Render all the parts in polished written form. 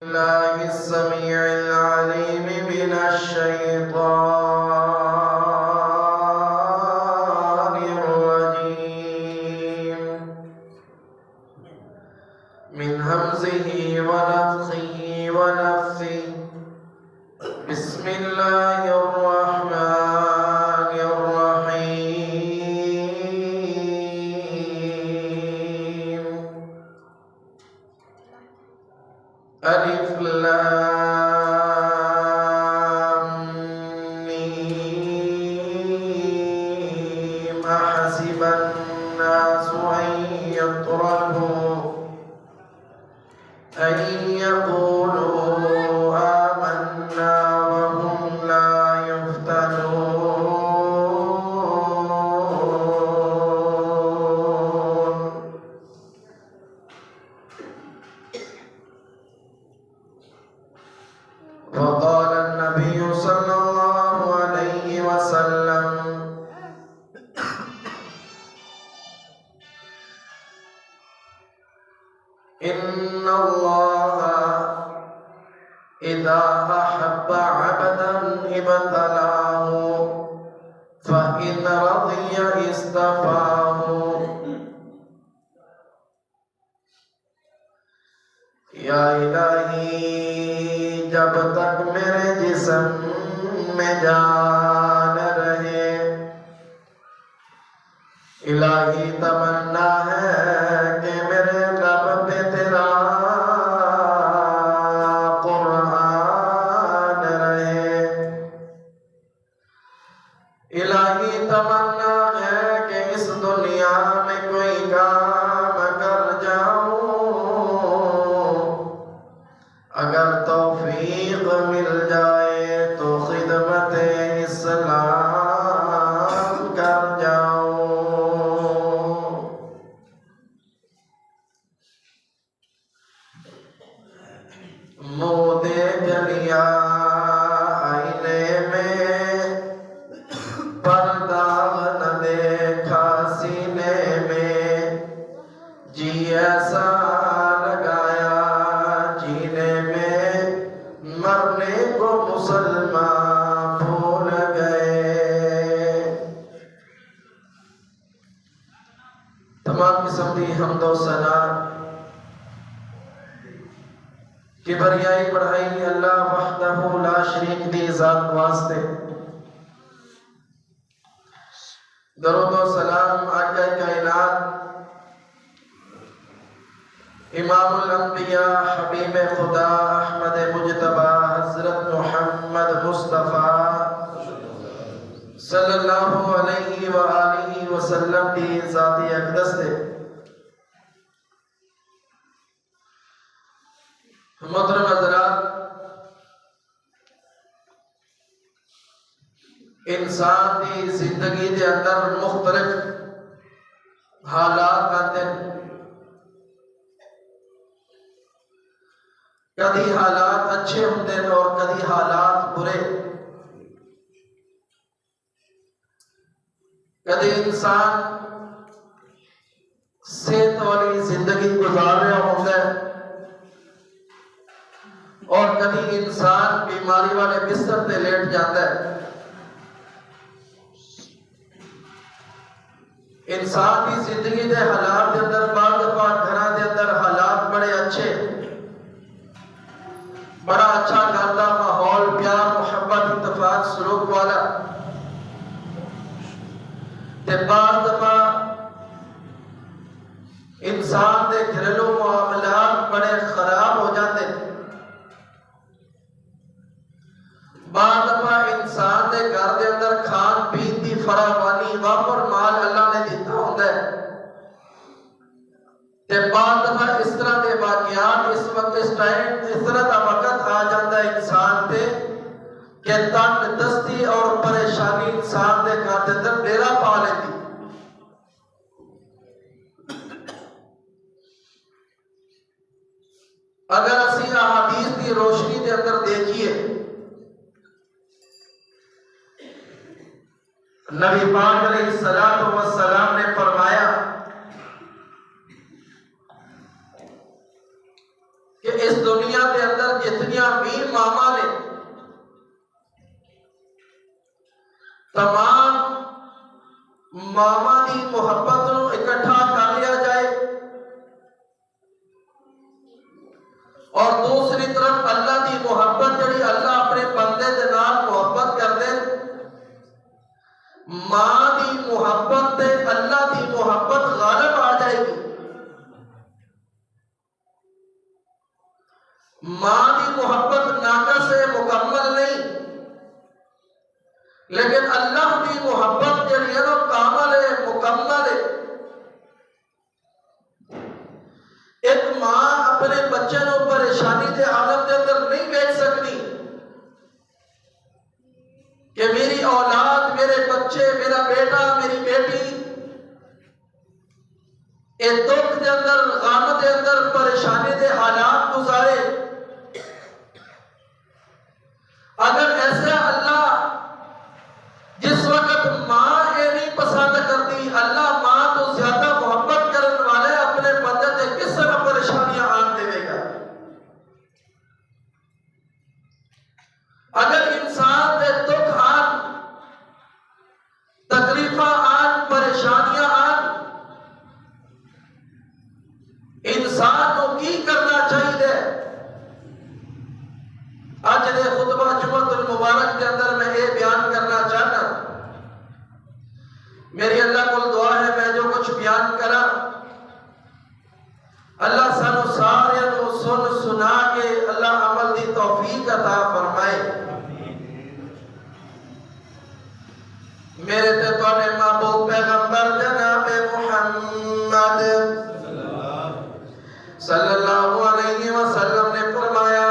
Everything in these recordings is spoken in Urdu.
الله السميع العليم من الشيطان الرجيم من همزه ونفخه ونفثه بسم الله الرحمن الرحيم ألف لام ميم أحسب الناس أن يقولوا آمنا وهم لا يفتنون وقال النبي صلى الله عليه وسلم إن الله إذا أحب عبدا ابتلاه فإن رضي اصطفاه یا الہی جب تک میرے جسم میں جان رہے الہی تمنا ہے کہ میرے لب پہ تیرا قرآن رہے الہی تمنا ہے کہ اس دنیا میں کوئی کام کر جاؤں اگر توفیق مل جائے تو خدمت اسلام کر جاؤں منہ دیکھ لیا آئینے میں پردہ نہ دیکھا سینے میں جی ایسا لگایا جینے میں مرنے کو مسلمان بھول گئے تمام قسم دی حمد و ثنا کبریائی بڑھائی اللہ وحدہ لا شریک دی ذات واسطے درود و سلام آقا کائنات امام الانبیاء حبیب خدا احمد مجتبی حضرت محمد مصطفیٰ صلی اللہ علیہ وآلہ وسلم کی ذاتی اقدس دے محترم حضرات انسان کی زندگی دے اندر مختلف حالات آتے ہیں کدی حالات اچھے ہوتے ہیں اور کدی حالات برے کدی انسان صحت والی زندگی گزار رہا ہوتا ہے اور کدی انسان بیماری والے بستر پہ لیٹ جاتا ہے انسان کی زندگی دے حالات دے اندر بعض دفعہ گھراں دے اندر حالات بڑے اچھے بڑا اچھا گھر دا ماحول پیار محبت اتفاق سلوک والا تے بعض دفعہ انسان دے گھریلو معاملات بڑے خراب ہو جاتے بعض دفعہ انسان دے گھر دے اندر کھان پین دی فراوانی وافر مال اللہ نے دیتا ہوتا ہے تے بعض دفعہ اس طرح دے واقعات اس وقت اس ٹائم اس طرح دا وقت آ جاتا ہے انسان تے کہ تنگ دستی اور پریشانی انسان دے گھر دے اندر ڈیرا پا لیتی اگر اسی احادیث کی روشنی دے اندر دیکھیے نبی پاک علیہ السلام نے فرمایا کہ اس دنیا کے اندر جڑیاں بھی ماما نے تمام ماما دی محبت نو اکٹھا کر لیا جائے، اور دوسری طرف اللہ دی محبت جڑی اللہ اپنے بندے دے نال محبت کر دے، ماں دی محبت تے اللہ دی محبت غالب آ جائے گی۔ ماں دی محبت ناقص ہے، مکمل نہیں، لیکن اللہ دی محبت جڑی ہے نا کامل ہے، مکمل ہے۔ ایک ماں اپنے بچے نو پریشانی دے عالم دے اندر نہیں بیچ سکتی کہ میری اولاد، میرے بچے، میرا بیٹا، میری بیٹی اے دکھ دے اندر، غم دے اندر، پریشانی دے حالات گزارے۔ اگر ایسا اللہ جس وقت ماں یہ نہیں پسند کرتی، اللہ ماں تو زیادہ محبت کرنے والے اپنے بندے تے کس طرح پریشانیاں آن دے گا۔ اگر انسان دے دکھ آن، تکلیفاں آن، پریشانیاں آن، انسان کو کی کرنا چاہیے؟ آج دے خطبہ جمعۃ المبارک کے اندر میں یہ بیان کرنا چاہتا ہوں۔ میری اللہ کو دعا ہے میں جو کچھ بیان کرا اللہ سانو سارے نو سن سنا کے اللہ عمل دی توفیق عطا فرمائے۔ میرے تے تواڈے محبوب پیغمبر جناب محمد صلی اللہ علیہ وسلم نے فرمایا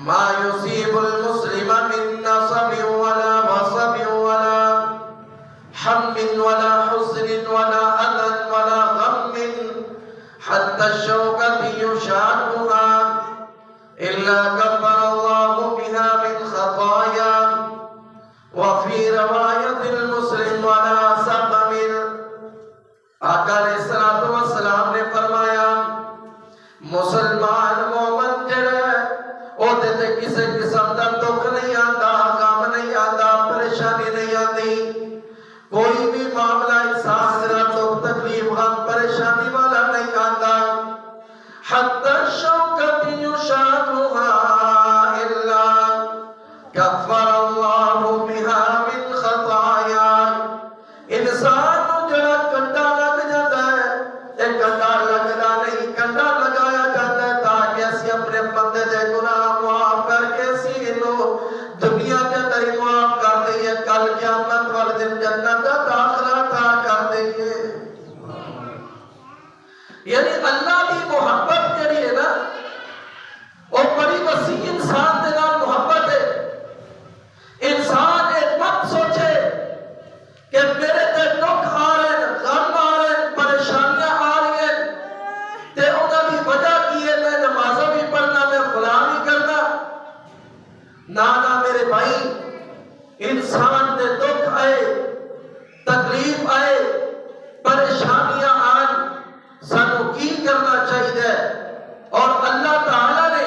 ما يصيب المسلم من نصب ولا وصب ولا هم ولا حزن ولا أذى ولا غم حتى الشوكة يشاكها إلا كفر الله بها من خطايا، وفي رواية المسلم ولا سقم۔ آقا علیہ الصلوۃ والسلام نے فرمایا مسلمان مومن جڑا او تے کسے قسم دا دکھ نہیں آندا، غم نہیں آندا، پریشانی نہیں آندی، کوئی بھی معاملہ انسان دا دکھ تکلیف غم پریشانی والا نہیں آندا۔ حتی الشوکۃ یشاکها الا کفر اللہ بها من خطایا۔ انسان نو جڑا کنڈا لگ جاتا ہے، اے کنڈا لگدا نہیں، کنڈا لگایا جاتا ہے تاکہ اسی اپنے بندے دے گناہ معاف کر کے اسی نو دنیا کے اندر معاف کر دئیے، کل قیامت والے دن جنت کا داخلہ عطا کر دئیے۔ یعنی اللہ کی محبت جڑی ہے نا وہ بڑی وسیع انسان دے نال محبت ہے۔ انسان ایک مت سوچے کہ میرے تے دکھ آ رہے ہیں، غم آ رہے ہیں، پریشانیاں آ رہی ہیں تے انہاں دی وجہ کی ہے میں نمازیں بھی پڑھنا، میں فلاں بھی کرنا۔ نہ میرے بھائی، انسان دے دکھ آئے، تکلیف آئے، پریشانیاں آن، سانو کی کرنا چاہیے؟ اور اللہ تعالیٰ نے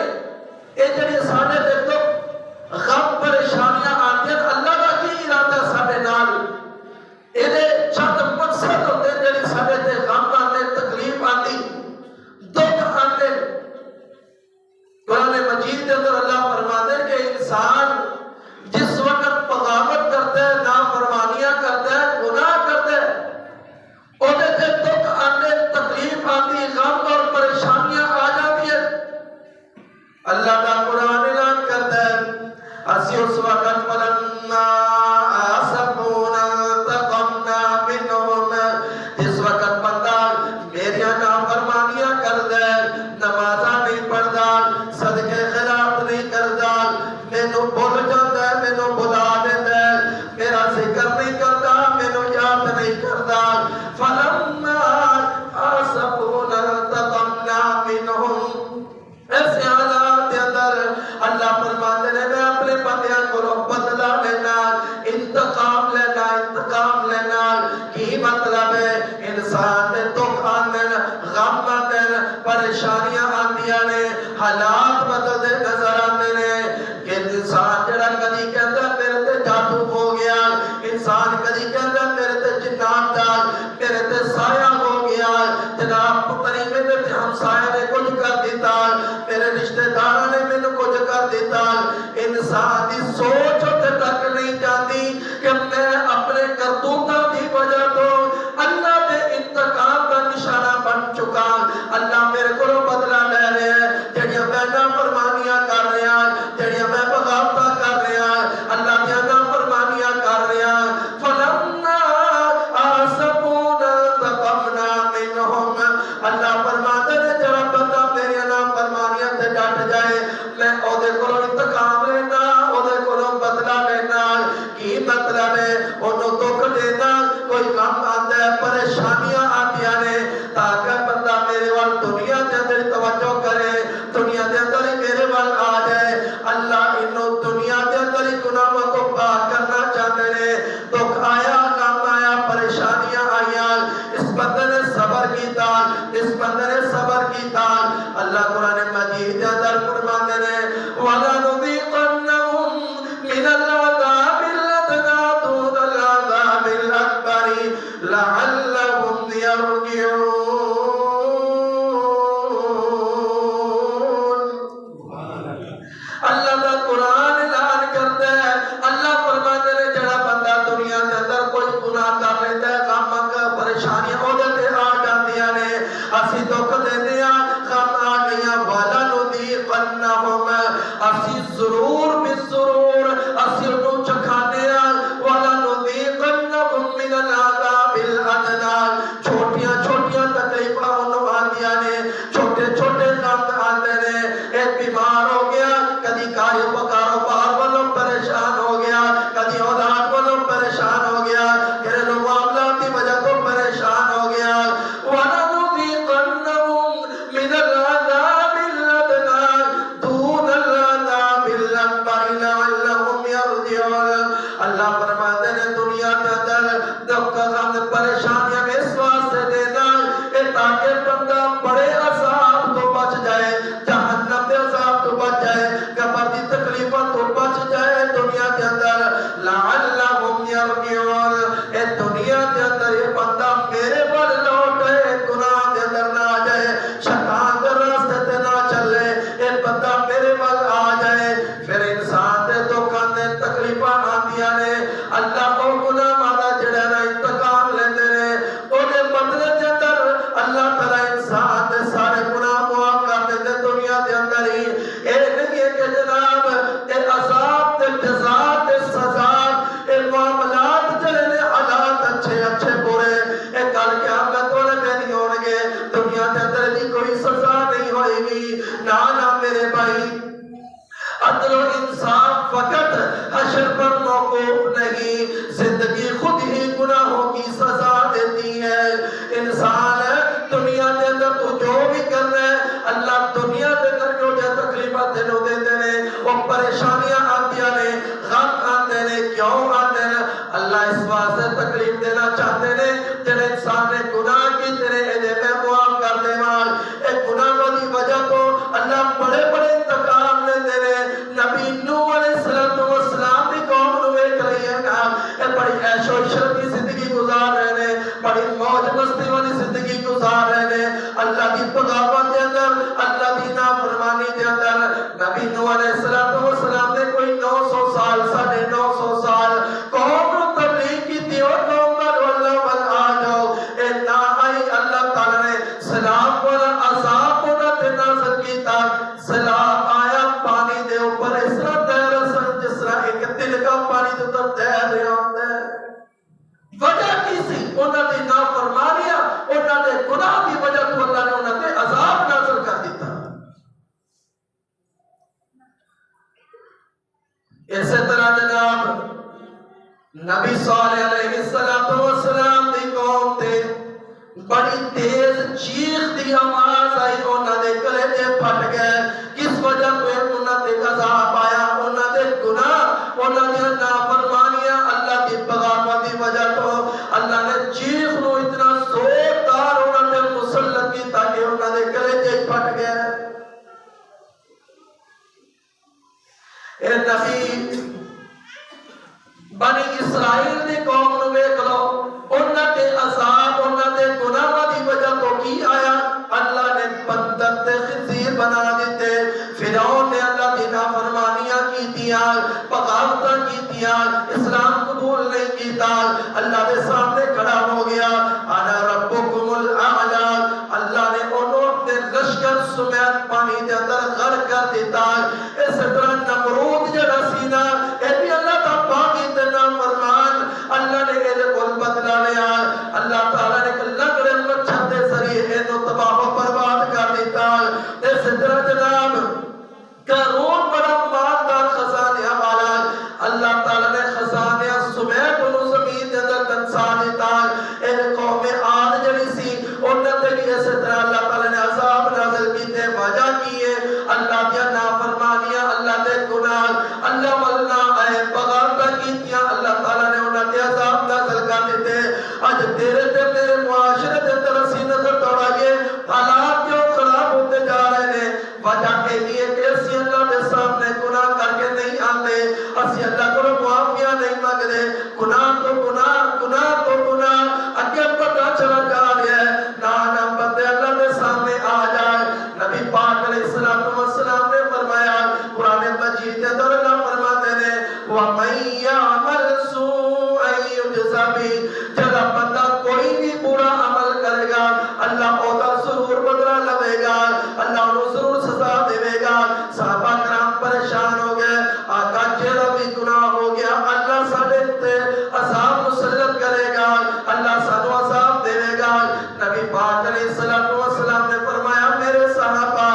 یہ جڑی ساڈے تے دکھ غم پریشانیاں آندیاں، اللہ دا کی ارادہ ساڈے نال؟ یہ چند مقصد ہوتے جڑی ساڈے تے غم آندے، تکلیف آندی، دکھ آندے۔ قرآن مجید کے اندر اللہ فرماتے ہیں کہ انسان جس وقت بغاوت کرتا ہے، نافرمانیاں کرتا ہے، گناہ کرتا ہے، اودے تے دکھ آندے، تکلیف آندی، غم اور پریشانیاں آ جاتی ہیں۔ اللہ کا قرآن اعلان کرتا ہے اسی اس وقت فلما آسفونا انتقمنا منہم، جس وقت بندہ میری نافرمانیاں کردا ہے، نمازاں نہیں پڑھدا، صدقے خیرات نہیں کردا، مینوں بھول جاندا ہے، مینوں بھلا دیندا ہے، میرا ذکر نہیں کردا، مینوں یاد نہیں کردا۔ فلما آسفونا انتقمنا منہم، ایسے حالات کے اندر اللہ فرماتے ہیں میں اپنے بندیاں کو بدلہ بدلتے نظر آتے ہیں کہ انسان جڑا کدی کہندا میرے تے جادو ہو گیا، انسان کدی کہندا میرے تے جنات دا، میرے تے سایہ ہو گیا، جناب پتری میرے تے ہمسایہ نے کچھ کر دیتا، میرے رشتہ داراں نے مینوں کچھ کر دیتا۔ انسان دی سوچ تے تک نہیں جاندی کہ میں اپنے کرتوتاں دی وجہ تو اللہ دے انتقام دا نشانہ بن چکا، اللہ میرے کو بدلہ لے رہے ہیں، جڑیاں میں نافرمانیاں کر رہے ہیں، جڑیاں میں بغاوتاں کر رہے ہیں، اللہ دیاں نافرمانیاں کر رہے ہیں۔ فلما آسفونا انتقمنا منہم، اللہ فرماتے ہیں جب بندہ میری نافرمانیاں تے ڈٹ جائے میں اودے کولوں انتقام لینا، اودے کولوں بدلہ لینا۔ کی مطلب ہے؟ انہوں دکھ دینا، کوئی غم آتا ہے، پریشانیاں آتیاں نے، تاکہ بندہ میرے وال دنیا دے اندر توجہ کرے، دنیا دے اندر ہی میرے وال آ جائے۔ اللہ انہوں دنیا دے اندر ہی گناہوں کو پاک کرنا چاہتے ہیں۔ دکھ آیا، غم آیا، پریشانیاں آیا، اس بندے نے صبر کیتا، اس بندے نے صبر کیتا۔ اللہ قرآن مجید دے اندر فرماتے ہیں وَلَنُذِيقَنَّهُم مِّنَ الْعَذَابِ الْأَدْنَىٰ دُونَ الْعَذَابِ الْأَكْبَرِ لَعَلَّهُمْ يَرْجِعُونَ۔ اللہ دا قرآن اعلان کرتا ہے، اللہ فرماتے ہیں جڑا بندہ دنیا کے اندر کوئی گناہ کر لیتا ہے، غم پریشانیاں اودے تے آ جاندیاں نے، اسی دکھ دیندے ہاں، غم آ گئیاں، وَلَنُذِيقَنَّهُم، اسی ضرور بالضرور اسی انہوں چکھانے ہاں، وَلَنُذِيقَنَّهُم مِّنَ الْعَذَابِ الْأَدْنَىٰ، چھوٹیاں چھوٹیاں تکلیفاں انہوں آندیاں نے، چھوٹے چھوٹے غم آندے نے، ایک بیمار ہو گیا، کدی کاروبار والوں پریشان ہو گیا، کدی اولاد والوں پریشان ہو گیا، گھریلو معاملات کی وجہ تو پریشان ہو گیا۔ وَلَنُذِيقَنَّهُم مِّنَ الْعَذَابِ الْأَدْنَىٰ دُونَ الْعَذَابِ الْأَكْبَرِ لَعَلَّهُمْ يَرْجِعُونَ۔ اللہ فرماتے ہیں دنیا کے اندر دکھ غم پریشانیاں میں اس واسطے دینا کہ تاکہ بندہ بڑے عذاب تو بچ جائے، جہنم کے عذاب تو بچ جائے، قبر دی تکلیفوں تو بچ جائے دنیا کے اندر۔ لعلہم یرجعون، اے دنیا کے اندر یہ بندہ میرے پر لوٹے، گناہ کے اندر نہ آ جائے، شیطان کے راستے تے نہ چلے، اے بندہ میرے پر آ جائے۔ پھر انسان دے دکھاں دے تکلیفاں آندیاں نے، اللہ او گناہ والا جڑا نا انتقام لیندے نے، او دے بدلے دے اندر اللہ تعالی انسان دے سارے گناہ معاف کر دیندے دنیا دے اندر ہی۔ اے نہیں ہے کہ جناب اے عذاب تے جزا تے سزا، اے معاملات جڑے نے حالات اچھے اچھے برے، اے کل قیامت والے دن ہی ہون گے، دنیا دے اندر دی کوئی سزا نہیں ہوئے گی۔ نہ میرے بھائی، عدل و انصاف فقط حشر پر موقوف نہیں، زندگی خود ہی گناہوں کی سزا دیتی ہے۔ انسان دنیا کے اندر تو جو بھی کرنا ہے، اللہ دنیا کے اندر جو تکلیفات دنوں دیتے ہیں، وہ پریشانیاں آتیاں نے، غم آتے ہیں، کیوں آتے ہیں؟ اللہ اس واسطے تکلیف دینا چاہتے ہیں جنہیں انسان نے گناہ کی تیرے ایدے میں معاف کر دے مال، ایک گناہ والی وجہ تو اللہ بڑے بڑے انتقام لیتے ہیں۔ نبی نوح علیہ السلام بھی قوم نو ایک رہی ہے نا، بڑی عیش و عشرت کی زندگی گزار رہے ہیں، بڑی موج مستی والی زندگی گزار رہے ہیں، اللہ کی بغاوت کے اندر، اللہ کی نافرمانی کے اندر۔ نبی نوح علیہ السلام نے کوئی 900 سال 950 سال قوم نو تبلیغ کی تھی، اور قوم پر اللہ بل آ جاؤ، اے نہ آئی، اللہ تعالی نے سیلاب والا عذاب انہاں تے نازل کیتا، سیلاب آیا پانی دے اوپر اس طرح تیر سن جس طرح ایک دل کا پانی دے اوپر تیر رہا ہوتا ہے۔ وجہ کی سی؟ انہاں دی نافرمانیاں، انہاں دے گناہ دی وجہ تو اللہ نے انہاں تے عذاب نازل کر دیتا۔ اسی طرح جناب نبی صالح علیہ السلام دی قوم تے بڑی تیز چیخ دی آواز آئی، انہاں دے کلیجے پھٹ گئے، کس وجہ پہ؟ انہاں تے عذاب آیا، انہاں دے گناہ، انہاں دے نافرمانیاں، اللہ دی بغاوت دی وجہ تو اللہ نے چیخ نو اتنا زوردار انہاں تے مسلط کیتا کہ انہاں دے کلیجے پھٹ گئے۔ اے نبی بنی اسرائیل دی قوم نو ویکھ لو، انہاں دے عذاب انہاں دے گناہاں دی وجہ تو کی آیا؟ اللہ نے بندر تے خنزیر بنا دیتے، فرعون نے اللہ دی نافرمانیاں کیتیاں، بغاوتاں کیتیاں، اسلام قبول نہیں کیتا، اللہ دے سامنے کھڑا ہو گیا، انا ربکم الاعلی، اللہ نے انہوں اپنے لشکر سمیت پانی دے اندر غرق کر دیتا۔ اس طرح نمرود جڑا سی نا، اے بھی اللہ دا باغی تے نافرمان، اللہ نے اے دے کول بدلا لیا، اللہ تعالیٰ نے ایک لنگڑے مچھر دے ذریعے اینو تباہ و برباد کر دیتا۔ اس طرح جناب قارون بڑا مالدار خزانہ والا، اللہ تعالیٰ نے خزانہ سمیت انہوں زمین دے اندر دنسا دیتا۔ اے قوم عاد جڑی سی انہاں تے بھی اس طرح اللہ تعالیٰ نے عذاب نازل کیتے، وجہ کیے اللہ دیا نافرمانیاں، اللہ دے گناہ، اللہ ولنا اے بغاوتاں کیتیاں، اللہ تعالیٰ نے انہاں تے عذاب نازل کر دیتے۔ اج تیرے تے میرے معاشرے دے اندر اسی نظر دوڑائیے، حالات کیوں خراب ہوتے جا رہے ہیں؟ وجہ یہی ہے کہ اسی اللہ دے سامنے گناہ کر کے نہیں آتے، اسی اللہ کو معافیاں نہیں مانگتے، گناہ تو گناہ، گناہ تو گناہ، اگے پتہ چلا جا رہا ہے، نہ بندے اللہ دے سامنے آ جائے۔ نبی پاک علیہ السلام نے فرمایا، قرآن مجید کے اندر اللہ فرماتے ہیں وَمَن يَعْمَلْ سُوءًا يُجْزَ بِهِ، جڑا بندہ کوئی بھی برا عمل کرے گا اللہ اودا ضرور بدلہ لے گا، اللہ انہوں ضرور سزا دے گا۔ صحابہ کرام پریشان ہو گئے، آقا جڑا بھی گناہ ہو گیا اللہ ساڈے تے عذاب مسلط کرے گا، اللہ سانو عذاب دے گا۔ نبی پاک علیہ السلام نے فرمایا میرے صحابہ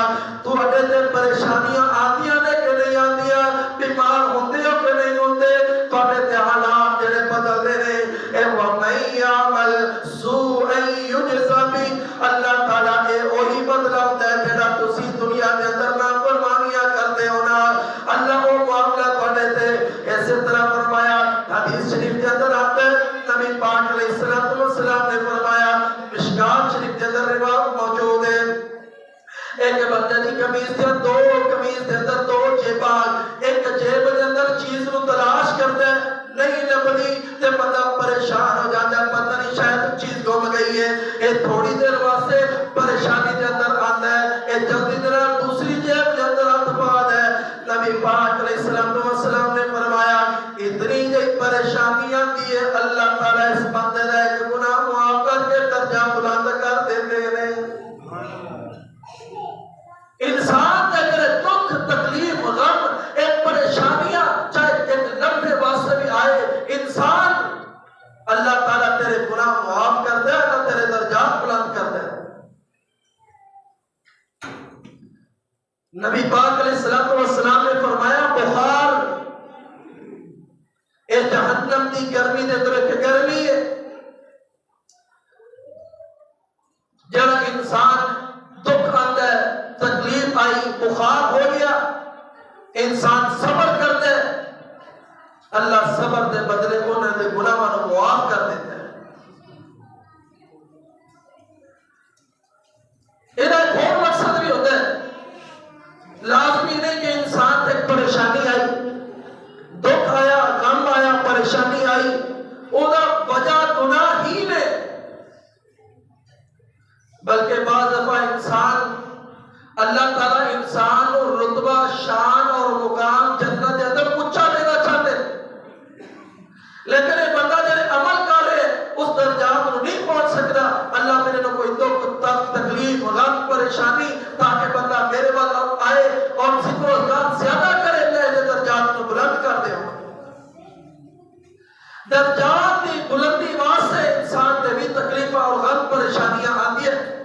تواڈے تے پریشانیاں آندیاں نے کہ نہیں آندیاں، بیمار ہوندے ہو کہ نہیں ہوندے، تواڈے تے حالات جڑے بدلدے نے، اے وَمَن يَعْمَلْ سُوءًا يُجْزَ بِهِ، اللہ تعالیٰ اے وہی بدلہ ہوندا ہے جڑا تسی دنیا دے اندر نافرمانیاں کردے ہو نا، اللہ وہ معاملہ تواڈے تے اسی طرح فرمایا۔ حدیث شریف کے اندر آتا ہے نبی پاک علیہ السلام نے فرمایا، مشکات شریف کے اندر روایت موجود ہے، ایک بندے دی قمیض دے دو قمیض دے اندر دو جیباں، ایک جیب دے اندر چیز نو تلاش کردا ہے نہیں لبدی تے بندہ پریشان ہو جاتا ہے، پتہ نہیں شاید چیز گم گئی ہے، اے تھوڑی دیر واسطے پریشانی دے اندر آتا ہے، اے جلدی طرح دوسری جیب دے اندر ہاتھ پا ہے۔ نبی پاک علیہ السلام نے فرمایا اتنی جی پریشانیاں دی اللہ تعالیٰ اس بندے دا ایک گناہ معاف کر کے درجہ بلند کر دیتے ہیں۔ انسان کے اگر دکھ تکلیف غم ایک پریشانیاں چاہے ایک لمحے واسطے بھی آئے، انسان اللہ تعالیٰ تیرے گناہ معاف کر دے، اللہ تیرے درجات بلند کر دے۔ نبی پاک علیہ السلام نے فرمایا بخار اے جہنم دی گرمی دے اندر ایک گرمی ہے، جڑا انسان دکھ آندا ہے، تکلیف آئی، بخار ہو گیا، انسان صبر کر دے، اللہ صبر دے بدلے انہاں دے گناہاں نوں معاف کر دیتا ہے۔ یہ ایک اور مقصد بھی ہوتا ہے، لازمی نہیں کہ انسان تک پریشانی آئی، دکھ آیا، غم آیا، پریشانی آئی، اودا وجہ گناہ ہی نے، بلکہ بعض دفعہ انسان اللہ تعالیٰ انسان اور رتبہ شان اور مقام جنت کے اندر اونچا دینا چاہتے، لیکن ایک بندہ جب عمل کرے اس درجات کو نہیں پہنچ سکتا، اللہ میرے نے کوئی دکھ تکلیف غم پریشانی تاکہ بندہ میرے وال آئے اور ذکر و اذکار زیادہ کرے، میں درجات کو بلند کر دے ہوں۔ درجات کی بلندی واسطے انسان دے بھی تکلیف اور غم پریشانیاں آتی ہیں۔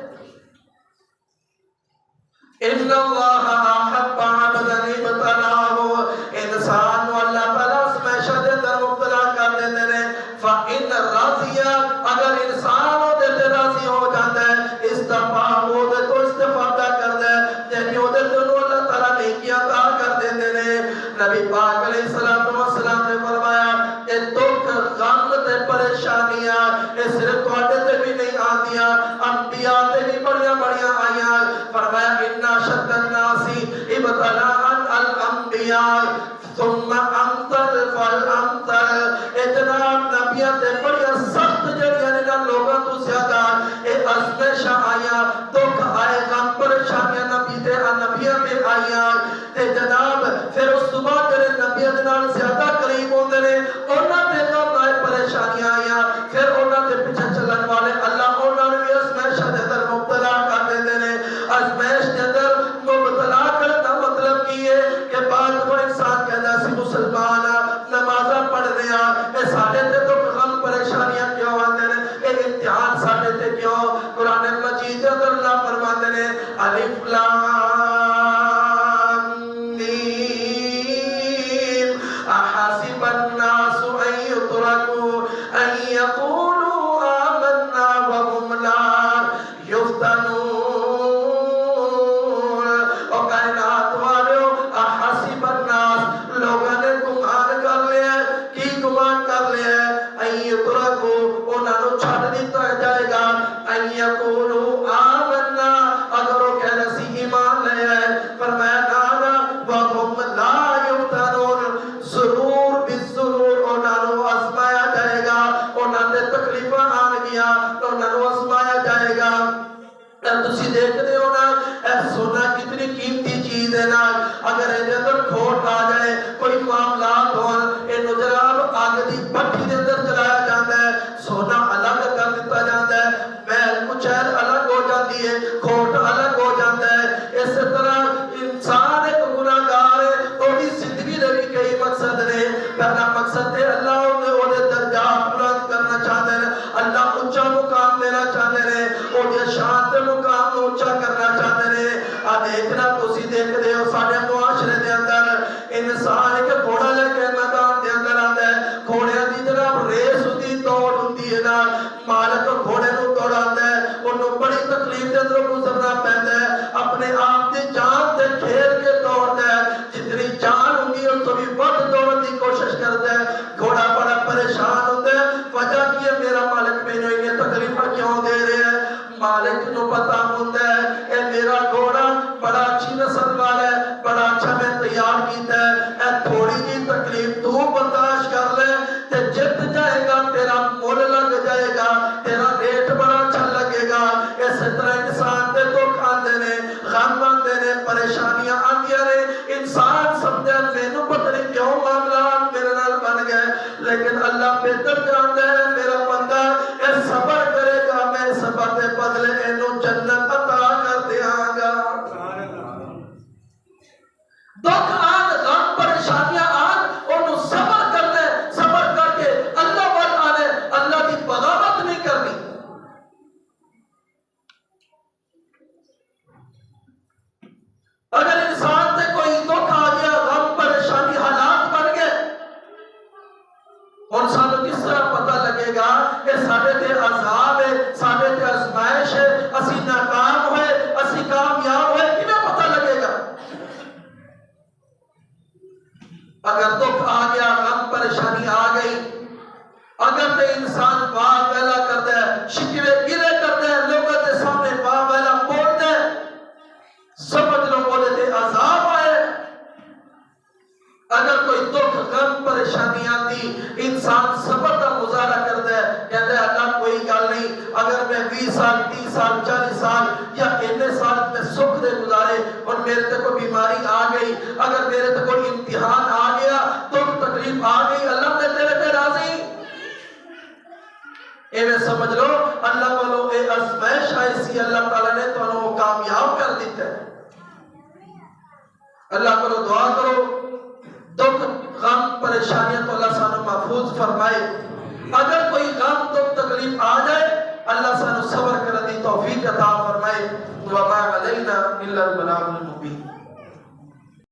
ان اللہ احب عبدا ابتلاه، انسان کو اللہ تعالیٰ ہمیشہ دے اندر مبتلا کر دیتے ہیں، فإن راضی، اگر انسان وہ دے راضی ہو جاتا ہے، استفاء وہ دے تو استفادہ کرتا ہے، یعنی وہ دے تو اللہ تعالیٰ نیکیاں عطا کر دیتے ہیں۔ نبی پاک علیہ السلام نے فرمایا کہ دکھ غم تے پریشانیاں یہ صرف تواڈے تے بھی نہیں آندیاں، انبیاء تے بھی بڑیاں بڑیاں آئیاں۔ فرمایا ان شد الناس ابتلاء الانبیاء میعاد ثم امطر فالامطر اتنا نبیاں تے بڑی سخت جڑیاں نے لوگاں تو زیادہ اے ازمائش آیا دکھ آئے غم پریشانیاں نبی تے نبیاں تے آئیاں تے جناب پھر اس صبح جڑے نبیاں دے نال زیادہ قریب ہوندے نے انہاں تے غم آئے پریشانیاں آئیاں پھر انہاں دے پیچھے چلن والے اللہ انہاں نوں بھی ازمائش دے اندر مبتلا کر دیندے نے ازمائش دے اندر مبتلا کرن دا مطلب کی ہے کہ بعد وہ انسان کہندا سی مسلمان نمازاں پڑھدے ہاں اے ساڈے تے تو غم پریشانیاں کیوں آندے نے اے امتحان ساڈے تے کیوں قرآن مجید دے اندر اللہ فرماندے نے الف لام میم احسب الناس ان يتركوا ان يقولوا آمنا وهم لا يفتنون او کائنات والو احسب الناس لوگوں نے گمان کر لیا کی گمان کر لیا ان يتركوا انہاں نوں چھڈ دتا جائے گا ان يقولوا آمنا اگر وہ کہنا سی ایمان لے آئے فرمایا نانا وَهُمْ لَا يُفْتَنُونَ ضرور بالضرور انہاں نوں آزمایا جائے گا انہاں دے تکلیفاں آن گیا انہاں نوں آزمایا جائے گا تسی دیکھتے ہو نا اے سونا کتنی قیمتی چیز ہے نا اگر اے اندر کھوٹ آ جائے کوئی معاملات ہون اے جناب آگ دی بھٹی دے اندر چلایا جاتا ہے سونا الگ کر دیتا جاتا ہے محل کچھل الگ ہو جاتی ہے کھوٹ الگ ہو جاتا ہے اس طرح انسان ایک گناہگار ہے تھوڑی زندگی دے بھی کئی مقصد نے پہلا مقصد ہے اللہ انہیں درجات بلند کرنا چاہتے ہیں اللہ اونچا مقام دینا چاہتے ہیں اور شانت مقام اونچا کرنا چاہتے ہیں دیکھنا تسی دیکھتے ہو سارے معاشرے دے اندر انسان ایک گھوڑا لے کے میدان دے اندر آتا ہے گھوڑے دی جناب ریس ہوتی دوڑ ہوتی ہے نا مالک گھوڑے نو دوڑاتا ہے انہوں بڑی تکلیف دے اندر گزرنا پہنتا ہے اپنے آپ دی جان تے کھیل کے دوڑتا ہے جتنی جان ہوگی اس تو بھی بڑھ دوڑنے کی کوشش کرتا ہے گھوڑا بڑا پریشان ہوتا ہے وجہ کی ہے میرا مالک میں نے یہ تکلیفہ کیوں دے رہے ہیں مالک نو پتا ہوتا ہے اے میرا گھوڑا بڑا اچھی نسل والا ہے بڑا اچھا میں تیار کیتا ہے اے تھوڑی جی تکلیف تو برداشت کر لے تے جت جائے گا تیرا مول لگ جائے گا تیرا ریٹ بڑا اچھا لگے گا اس طرح انسان تے تو کھاندے نے غم آندے نے پریشانیاں آندیاں نے انسان سمجھے مینوں پتہ نہیں کیوں معاملات میرے نال بن گئے لیکن اللہ بہتر جانتا ہے میرا بندہ اے صبر کرے گا میں صبر دے بدلے اینوں جنت عطا کر دیاں گا دکھ آن غم پریشانیاں آن انہوں صبر کر لے صبر کر کے اللہ وال آنے اللہ کی بغاوت نہیں کرنی اگر انسان تے کوئی دکھ آ گیا غم پریشانی حالات بن گئے اور سانو کس طرح پتہ لگے گا کہ ساڈے تے عذاب ہے ساڈے تے آزمائش ہے اسی ناکام ہوئے اسی کامیاب ہوئے کیویں پتہ لگے گا اگر دکھ آ گیا غم پریشانی آ گئی اگر تے انسان واہ ویلا کرتا ہے شکوے گلے کرتا ہے لوگوں کے سامنے واہ ویلا بولتا ہے سمجھ لو بولے تے عذاب آئے اگر کوئی دکھ غم پریشانی آتی انسان صبر کا مظاہرہ کرتا ہے کہتا ہے اللہ کوئی گل نہیں اگر میں 20 سال 30 سال 40 سال یا اتنے سال میں سکھ دے گزارے اور میرے تے کوئی بیماری آ گئی اگر میرے تے کوئی امتحان آ گیا دکھ تکلیف آ گئی اللہ نے تیرے پہ راضی ایویں سمجھ لو اللہ والو اے آزمائش آئی سی اللہ تعالیٰ نے تو انہوں کامیاب کر دیتا ہے اللہ کو دعا کرو دکھ غم پریشانیاں تو اللہ سانو محفوظ فرمائے اگر کوئی غم دکھ تکلیف آ جائے اللہ سانو صبر کرنے دی توفیق عطا فرمائے وما علینا الا البلاغ المبین